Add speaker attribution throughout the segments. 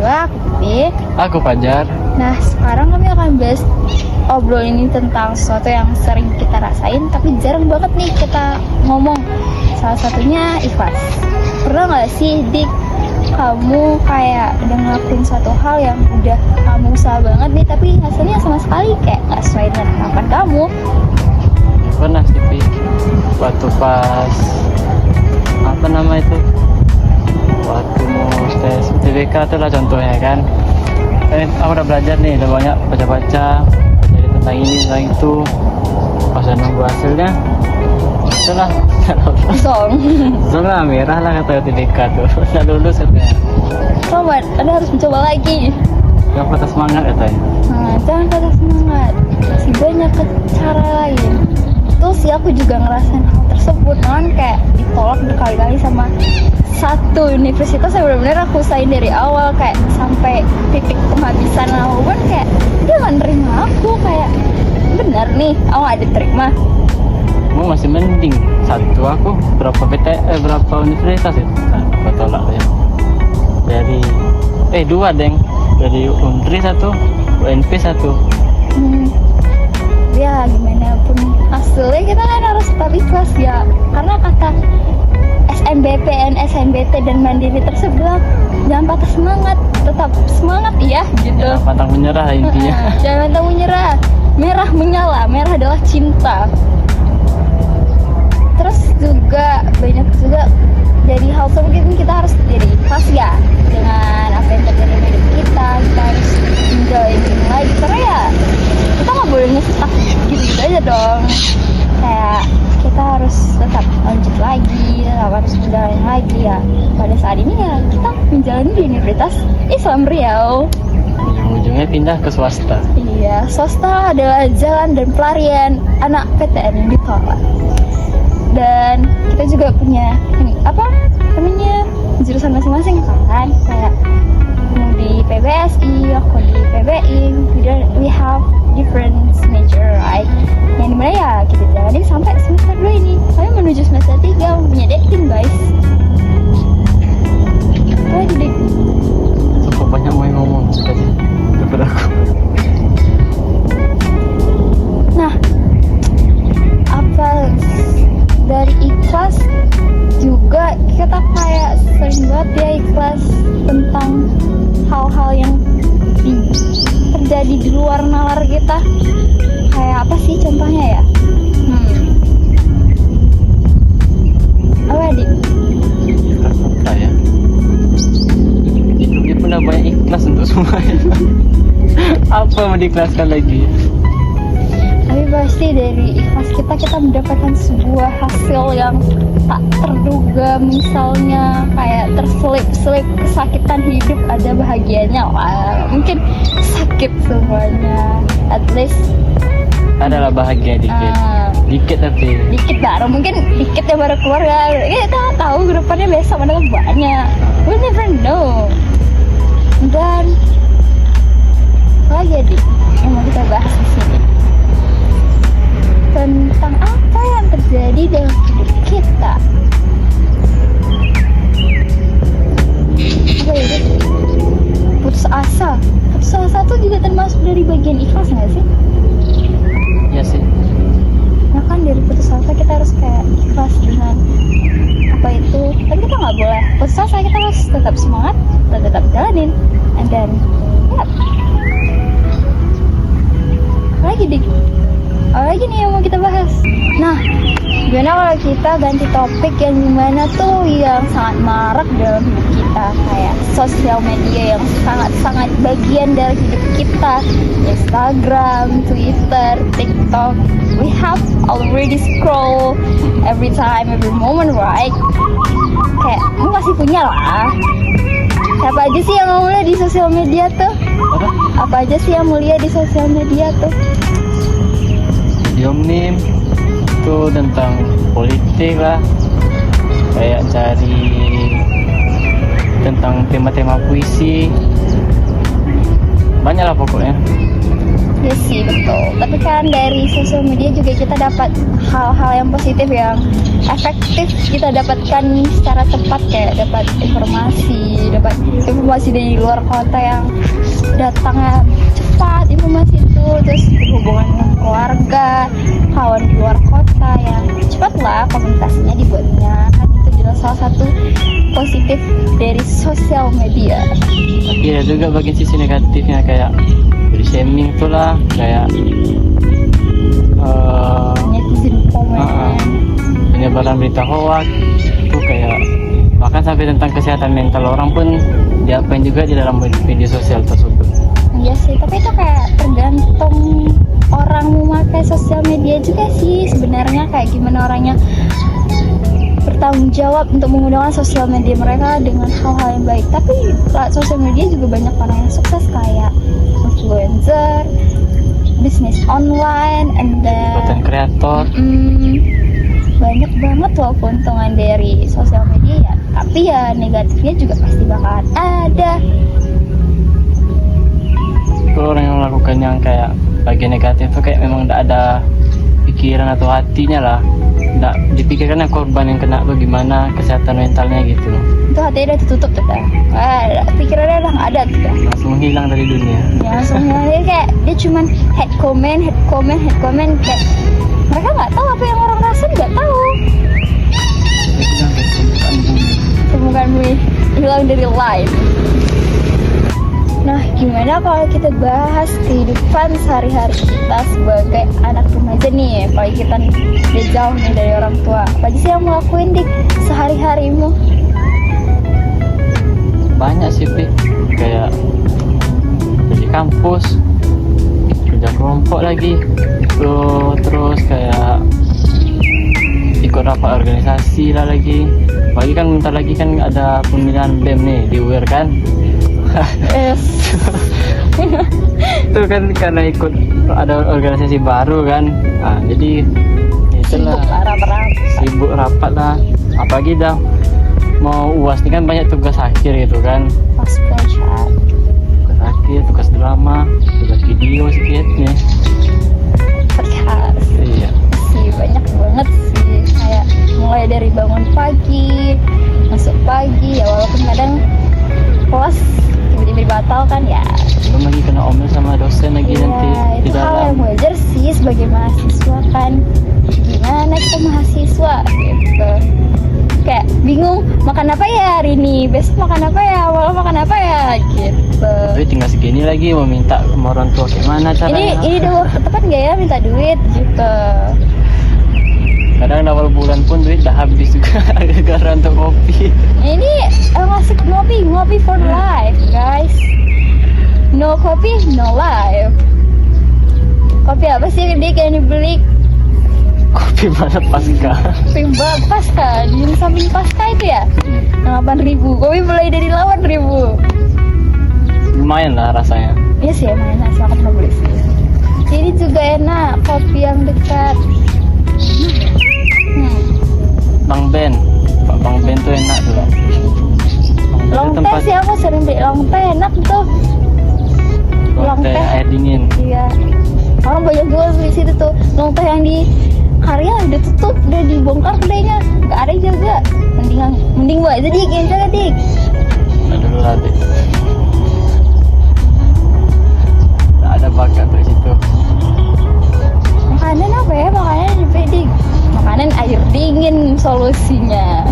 Speaker 1: Aku Pipit.
Speaker 2: Aku Fajar.
Speaker 1: Nah, sekarang kami akan bahas obrol ini tentang sesuatu yang sering kita rasain tapi jarang banget nih kita ngomong. Salah satunya ikhlas. Pernah nggak sih, Dik, kamu kayak udah ngelakuin suatu hal yang udah kamu usaha banget nih tapi hasilnya sama sekali kayak nggak sesuai dengan harapan kamu?
Speaker 2: Pernah sih, Pi. Waktu pas apa nama itu? Waktu mau tes UTBK itu lah contohnya kan. Aku udah belajar nih, udah banyak baca-baca tentang ini, tentang itu. Pas udah nunggu hasilnya, itulah soalnya merah lah kata UTBK tuh. Udah lulus katanya.
Speaker 1: Selamat, Anda harus mencoba lagi.
Speaker 2: Gak patah semangat katanya.
Speaker 1: Nah, jangan patah semangat. Masih banyak cara lain. Terus sih aku juga ngerasain hal tersebut, kan kayak ditolak berkali-kali sama satu universitas yang benar-benar aku usahain dari awal kayak sampai titik penghabisan aku kan kayak dia nggak nerima aku kayak benar nih aku nggak diterima.
Speaker 2: Kamu masih mending satu, aku berapa universitas itu? Nah, aku tolak ya. Dari dua deng, dari Untri satu, UNP satu.
Speaker 1: Ya gimana pun hasilnya kita kan harus tetap ikhlas ya, karena kata SNBPN, SNBT dan Mandiri tersebut jangan patah semangat, tetap semangat ya gitu.
Speaker 2: Jangan pantang menyerah intinya.
Speaker 1: Jangan pantang menyerah. Merah menyala, merah adalah cinta. Terus juga banyak juga jadi hal seperti itu kita harus jadi ikhlas ya dengan apa yang terjadi di hidup kita. Kita harus enjoy lagi karena ya kita nggak boleh nge-stuck gitu aja dong. Kayak kita harus tetap lanjut lagi, tetap harus menjalani lagi ya. Pada saat ini ya kita menjalani di Universitas Islam Riau.
Speaker 2: Ujung-ujungnya pindah ke swasta.
Speaker 1: Iya, swasta adalah jalan dan pelarian anak PTN yang ditolak. Dan kita juga punya apa namanya jurusan masing-masing kan, kayak kamu di PBSI, aku di PBI, we have different major, right? Yang dimana ya kita jalanin sampai semester 2 ini. Kami menuju semester 3 punya dating guys. Lagi deh.
Speaker 2: Cukup banyak mau ngomong tadi daripada aku.
Speaker 1: Nah, apa dari ikhlas juga kita kayak sering banget ya ikhlas tentang hal-hal yang terjadi di luar nalar kita. Kayak apa sih contohnya ya? Apa Dik?
Speaker 2: Apa ya? Hidupnya pernah banyak ikhlas untuk semuanya. Apa mau diikhlaskan lagi?
Speaker 1: Tapi pasti dari ikhlas kita mendapatkan sebuah hasil yang tak terduga. Misalnya kayak terselip-selip kesakitan hidup ada bahagianya. Wah, mungkin sakit semuanya, at least
Speaker 2: Adalah bahagia dikit. Dikit tapi
Speaker 1: dikit baru, mungkin dikit ya baru keluarga. Kita tahu ke depannya besok ada banyak. We never know. Dan apa lagi ya, Dik, yang mau kita bahas di sini tentang apa yang terjadi dalam hidup kita. Apa ya, Dik? Putus asa. Putus asa tuh juga termasuk dari bagian ikhlas nggak sih?
Speaker 2: ya sih.
Speaker 1: Nah kan dari putus asa kita harus kayak ikhlas dengan apa itu. Kan kita nggak boleh putus asa, kita harus tetap semangat dan tetap jalanin. And then ya lagi dik, lagi nih yang mau kita bahas. Nah, gimana kalau kita ganti topik yang gimana tuh yang sangat marak dalam hidup kita, kayak sosial media yang sangat-sangat bagian dari hidup kita. Instagram, Twitter, TikTok, we have already scroll every time, every moment, right? Kayak lu pasti punya lah. Apa aja sih yang mau lihat di sosial media tuh? Apa aja sih yang mau lihat di sosial media tuh?
Speaker 2: Video meme itu tentang politik lah, kayak cari tentang tema-tema puisi, banyak lah pokoknya.
Speaker 1: Ya sih betul. Tapi kan dari sosial media juga kita dapat hal-hal yang positif yang efektif kita dapatkan secara cepat, kayak dapat informasi dari luar kota yang datangnya cepat informasi itu, terus hubungan dengan keluarga, kawan di luar kota yang cepat lah komunikasinya dibuatnya, kan itu jelas salah satu positif dari sosial media.
Speaker 2: Tapi ada juga bagian sisi negatifnya kayak body shaming itulah, kayak
Speaker 1: Netizen komen.
Speaker 2: penyebaran berita hoax itu, kayak bahkan sampai tentang kesehatan mental orang pun diapain juga di dalam media sosial tersebut.
Speaker 1: Iya sih, tapi itu kayak tergantung orang memakai sosial media juga sih sebenarnya, kayak gimana orangnya bertanggung jawab untuk menggunakan sosial media mereka dengan hal-hal yang baik. Tapi sosial media juga banyak orang yang sukses kayak influencer, bisnis online, and
Speaker 2: Konten kreator.
Speaker 1: banyak banget loh keuntungan dari sosial media ya. Tapi ya negatifnya juga pasti bakalan ada.
Speaker 2: Kalau orang yang melakukan yang kayak bagian negatif tuh kayak memang tidak ada pikiran atau hatinya lah, tidak dipikirkan yang korban yang kena tuh gimana kesehatan mentalnya gitu loh.
Speaker 1: Itu hatinya udah tertutup tuh dah. Pikirannya udah nggak ada tuh dah.
Speaker 2: Langsung menghilang dari dunia.
Speaker 1: Ya langsung dia kayak dia cuman head comment kayak mereka nggak tahu apa yang orang rasain, nggak tahu. Permukaan bumi hilang dari live. Nah, gimana kalau kita bahas kehidupan sehari-hari kita sebagai anak remaja nih? Apalagi kita udah jauh nih dari orang tua. Apa aja sih yang mau lakuin di sehari-harimu?
Speaker 2: Banyak sih Pi, kayak di kampus, kerja kelompok lagi, terus kayak ikut rapat organisasi lah lagi. Apalagi kan bentar lagi kan ada pemilihan BEM nih di UIR kan.
Speaker 1: Yes.
Speaker 2: Itu kan karena ikut ada organisasi baru kan, nah, jadi itulah sibuk rapat lah. Apalagi dah mau UAS nih kan banyak tugas akhir gitu kan,
Speaker 1: Pas belajar.
Speaker 2: tugas akhir, tugas drama, tugas video sedikit nih.
Speaker 1: Podcast.
Speaker 2: Iya,
Speaker 1: Sih banyak banget sih, kayak mulai dari bangun pagi, masuk pagi ya, walaupun kadang kelas tiba-tiba dibatalkan ya.
Speaker 2: belum lagi kena omel sama dosen lagi nanti di
Speaker 1: Itu hal
Speaker 2: dalam.
Speaker 1: yang wajar sih sebagai mahasiswa kan. Gimana kita mahasiswa gitu, kayak bingung makan apa ya hari ini, besok makan apa ya, malam makan apa ya gitu.
Speaker 2: Tapi tinggal segini lagi mau minta sama orang tua gimana caranya?
Speaker 1: Ini udah waktu tepat nggak ya minta duit gitu.
Speaker 2: Kadang awal bulan pun duit dah habis juga gara-gara untuk kopi.
Speaker 1: Ini ngasih ngopi for life guys. No kopi no life. Kopi apa sih yang dia kayak dibeli?
Speaker 2: Kopi mana pasca?
Speaker 1: Kopi pasca di samping pasca itu ya, 8.000. Kopi mulai dari 8.000.
Speaker 2: Lumayan lah rasanya.
Speaker 1: Iya sih emang enak sih, aku pernah beli sih. Ini juga enak kopi yang dekat
Speaker 2: Bang Ben, Pak Bang Ben tuh enak tuh. Bang Ben
Speaker 1: long
Speaker 2: tuh
Speaker 1: teh sih, aku sering beli long teh, enak tuh. long
Speaker 2: teh
Speaker 1: teh.
Speaker 2: air dingin.
Speaker 1: Iya, orang banyak jual di situ tuh. Long teh yang di Karya udah tutup, udah dibongkar kedainya, nggak ada juga. Mending buat aja dik, yang jaga dik.
Speaker 2: Nah dulu lah Dik. Nggak ada bakat tuh di situ.
Speaker 1: Makanan apa ya? Makanan dik. Makanan air dingin solusinya.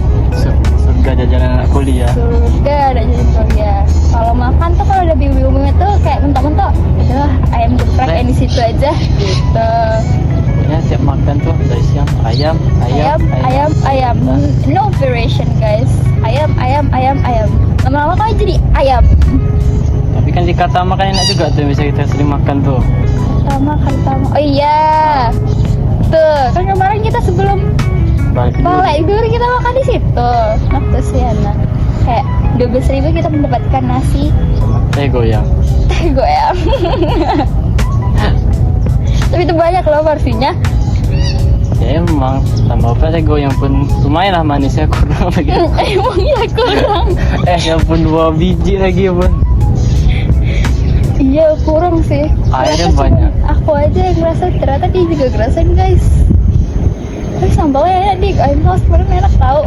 Speaker 2: Surga jajanan anak kuliah.
Speaker 1: Surga ada jadi kuliah. Kalau makan tuh kalau udah bingung-bingung itu kayak mentok-mentok, udah ayam geprek yang di situ aja gitu.
Speaker 2: Ya tiap makan tuh dari siang ayam.
Speaker 1: No variation guys. Ayam. Lama-lama kau jadi ayam.
Speaker 2: Tapi kan di kata makan enak juga tuh, bisa kita sering makan tuh.
Speaker 1: Pertama. Oh iya. Tuh, kan kemarin kita sebelum balik dulu kita makan di situ. Waktu siang. Kayak 12.000 kita mendapatkan nasi
Speaker 2: Teh goyang.
Speaker 1: teh goyang. Tapi itu banyak loh porsinya.
Speaker 2: Ya emang tambah apa teh goyang pun lumayan lah, manisnya kurang lagi.
Speaker 1: Emang ya kurang.
Speaker 2: Ya pun 2 biji lagi pun.
Speaker 1: Iya kurang sih.
Speaker 2: Airnya
Speaker 1: Ternyata cuma
Speaker 2: banyak.
Speaker 1: aku aja yang ngerasa, ternyata dia juga ngerasain guys. Tapi sambalnya enak dik, ayam saus kemarin enak tau.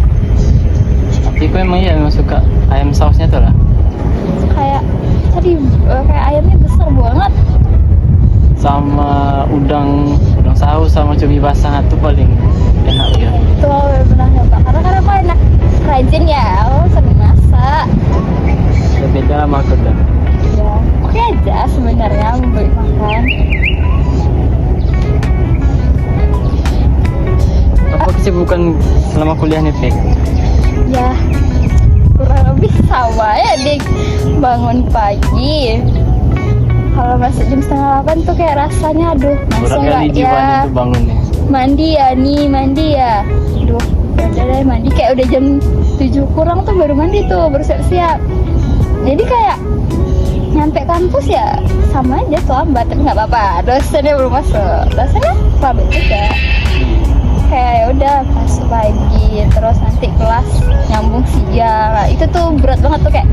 Speaker 2: Tapi aku emang iya memang suka ayam sausnya tuh lah.
Speaker 1: Kayak tadi kayak ayamnya besar banget.
Speaker 2: Sama udang saus sama cumi basah itu paling enak ya.
Speaker 1: Itu aku pernah nyoba karena aku enak rajin ya, aku sering masak.
Speaker 2: Ya beda sama aku dah.
Speaker 1: Ya oke aja sebenarnya membeli makan.
Speaker 2: Apa kesibukan selama kuliah nih, Pik?
Speaker 1: Ya kurang lebih sama ya dik, bangun pagi. Kalau masuk jam 7:30 tuh kayak rasanya aduh
Speaker 2: Berat
Speaker 1: masuk
Speaker 2: kali
Speaker 1: nggak
Speaker 2: jiwanya
Speaker 1: ya
Speaker 2: tuh bangunnya.
Speaker 1: mandi ya nih mandi ya, aduh udah deh mandi kayak udah jam 7 kurang tuh baru mandi tuh baru siap-siap. Jadi kayak nyampe kampus ya sama aja tuh lambat, tapi nggak apa-apa, dosennya belum masuk, dosennya lambat juga. Kayak ya udah masuk pagi terus nanti kelas nyambung siang. Nah, itu tuh berat banget tuh kayak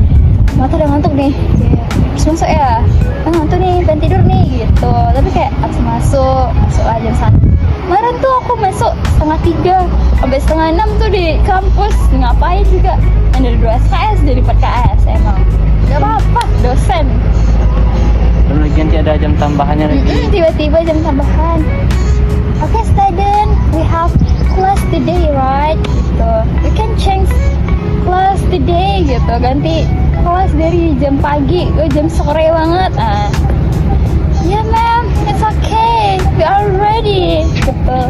Speaker 1: mata udah ngantuk nih, terus masuk ya ngantuk nih pengen tidur nih gitu, tapi kayak abis masuk lah jam 1. Kemarin tuh aku masuk 2:30 sampai 5:30 tuh di kampus, ngapain juga yang dari 2 SKS jadi 4 KS. Emang gak apa-apa dosen.
Speaker 2: Belum lagi nanti ada jam tambahannya lagi.
Speaker 1: Tiba-tiba jam tambahan. Okay, student, we have class today, right? Gitu. We can change class today, gitu. Ganti kelas dari jam pagi ke jam sore banget. Yeah, ma'am, it's okay. We are ready. Gitu.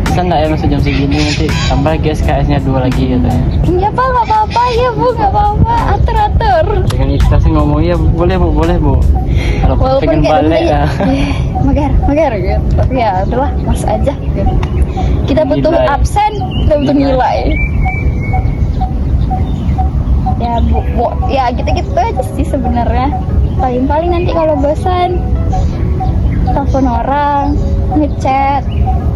Speaker 2: Bisa nggak ya masuk jam segini nanti tambah lagi SKS-nya 2 lagi katanya.
Speaker 1: Ya pak, nggak apa-apa ya bu, nggak apa-apa. Atur-atur.
Speaker 2: Dengan ikhlas sih ngomong ya boleh bu. Kalau pengen
Speaker 1: kayak
Speaker 2: balik
Speaker 1: rasanya,
Speaker 2: ya.
Speaker 1: mager gitu. Tapi ya udahlah, mas aja. Gitu. Kita butuh
Speaker 2: Nilai.
Speaker 1: absen, kita butuh nilai. Ya ya gitu-gitu aja sih sebenarnya. Paling-paling nanti kalau bosan telepon orang, ngechat,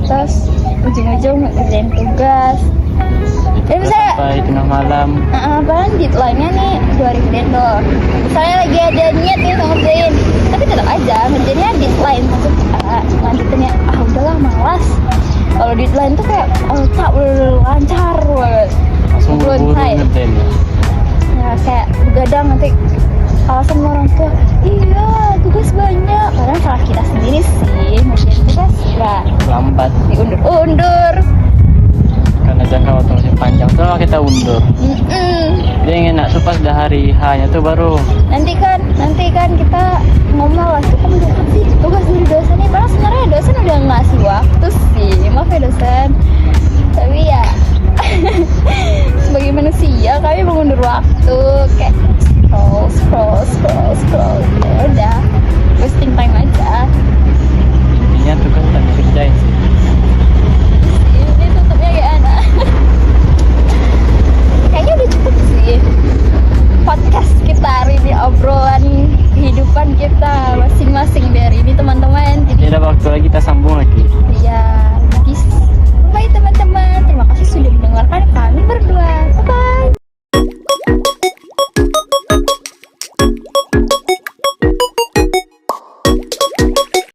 Speaker 1: terus ujung-ujung ngerjain tugas. Ya misalnya
Speaker 2: Sampai tengah malam.
Speaker 1: apalagi deadline-nya nih 2 hari tuh. Misalnya lagi ada niat nih untuk ngerjain, tapi tetap aja ngerjainnya deadline maksud lanjutinnya udahlah malas. Kalau deadline tuh kayak tak lancar banget.
Speaker 2: Langsung
Speaker 1: Belum
Speaker 2: buru-buru
Speaker 1: selesai.
Speaker 2: ngerjain ya.
Speaker 1: Ya kayak begadang nanti alasan sama orang tua, iya tugas banyak, kadang salah kita sendiri sih, ngerjain tugas nggak
Speaker 2: Lambat
Speaker 1: diundur-undur.
Speaker 2: karena jangka waktu masih panjang tuh kita undur. Dia yang enak tuh pas udah hari H-nya tuh baru
Speaker 1: Nanti kan kita ngomel lah, itu kan sih tugas dari dosen ini, padahal sebenarnya dosen